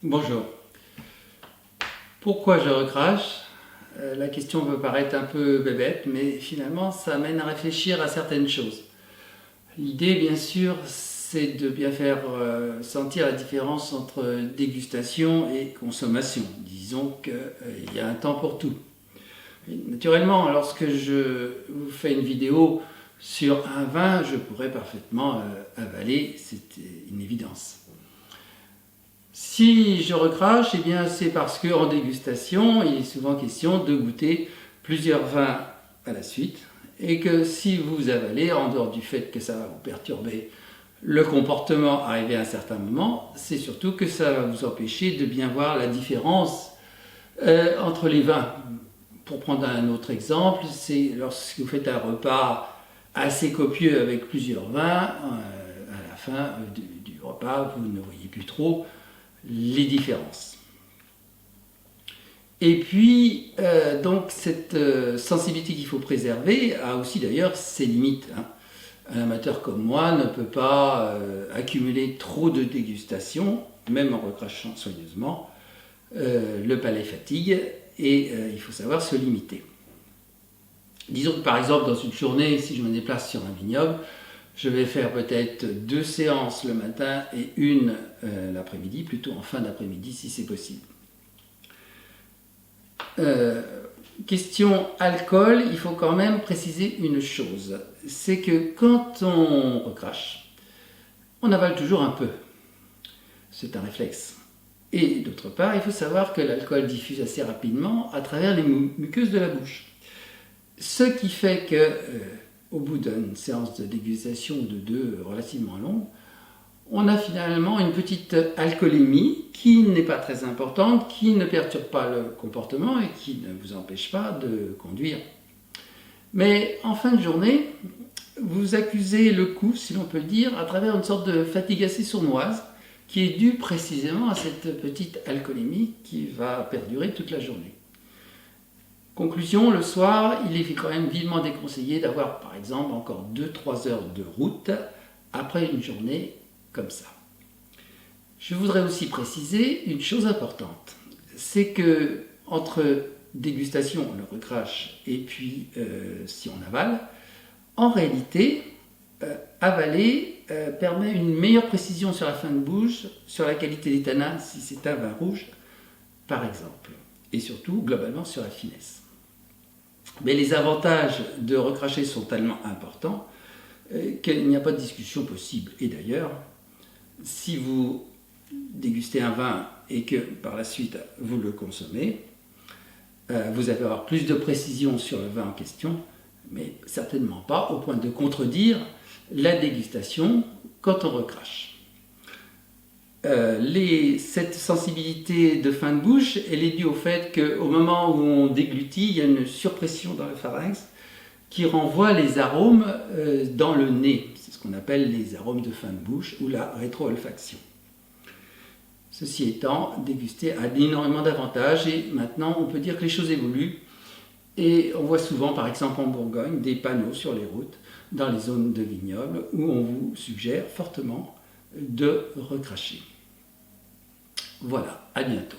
Bonjour. Pourquoi je recrache? La question peut paraître un peu bébête, mais finalement ça amène à réfléchir à certaines choses. L'idée, bien sûr, c'est de bien faire sentir la différence entre dégustation et consommation. Disons qu'il y a un temps pour tout. Et naturellement, lorsque je vous fais une vidéo sur un vin, je pourrais parfaitement avaler, c'est une évidence. Si je recrache, eh bien c'est parce qu'en dégustation, il est souvent question de goûter plusieurs vins à la suite et que si vous avalez, en dehors du fait que ça va vous perturber le comportement arrivé à un certain moment, c'est surtout que ça va vous empêcher de bien voir la différence entre les vins. Pour prendre un autre exemple, c'est lorsque vous faites un repas assez copieux avec plusieurs vins, à la fin du repas, vous ne voyez plus trop les différences. Et puis, donc cette sensibilité qu'il faut préserver a aussi d'ailleurs ses limites. Un amateur comme moi ne peut pas accumuler trop de dégustation, même en recrachant soigneusement. Le palais fatigue et il faut savoir se limiter. Disons que par exemple dans une journée, si je me déplace sur un vignoble, je vais faire peut-être 2 séances le matin et une l'après-midi, plutôt en fin d'après-midi si c'est possible. Question alcool, il faut quand même préciser une chose. C'est que quand on recrache, on avale toujours un peu. C'est un réflexe. Et d'autre part, il faut savoir que l'alcool diffuse assez rapidement à travers les muqueuses de la bouche. Ce qui fait que au bout d'une séance de dégustation de 2 relativement longue, on a finalement une petite alcoolémie qui n'est pas très importante, qui ne perturbe pas le comportement et qui ne vous empêche pas de conduire. Mais en fin de journée, vous accusez le coup, si l'on peut dire, à travers une sorte de fatigue assez sournoise qui est due précisément à cette petite alcoolémie qui va perdurer toute la journée. Conclusion, le soir, il est quand même vivement déconseillé d'avoir par exemple encore 2-3 heures de route après une journée comme ça. Je voudrais aussi préciser une chose importante, c'est que entre dégustation, le recrache, et puis si on avale, en réalité, avaler permet une meilleure précision sur la fin de bouche, sur la qualité des tanins si c'est un vin rouge par exemple, et surtout globalement sur la finesse. Mais les avantages de recracher sont tellement importants qu'il n'y a pas de discussion possible. Et d'ailleurs, si vous dégustez un vin et que par la suite vous le consommez, vous allez avoir plus de précision sur le vin en question, mais certainement pas au point de contredire la dégustation quand on recrache. Cette sensibilité de fin de bouche, elle est due au fait qu'au moment où on déglutit, il y a une surpression dans le pharynx qui renvoie les arômes dans le nez. C'est ce qu'on appelle les arômes de fin de bouche ou la rétro-olfaction. Ceci étant, déguster a énormément d'avantages et maintenant on peut dire que les choses évoluent et on voit souvent, par exemple en Bourgogne, des panneaux sur les routes dans les zones de vignobles où on vous suggère fortement de recracher. Voilà, à bientôt.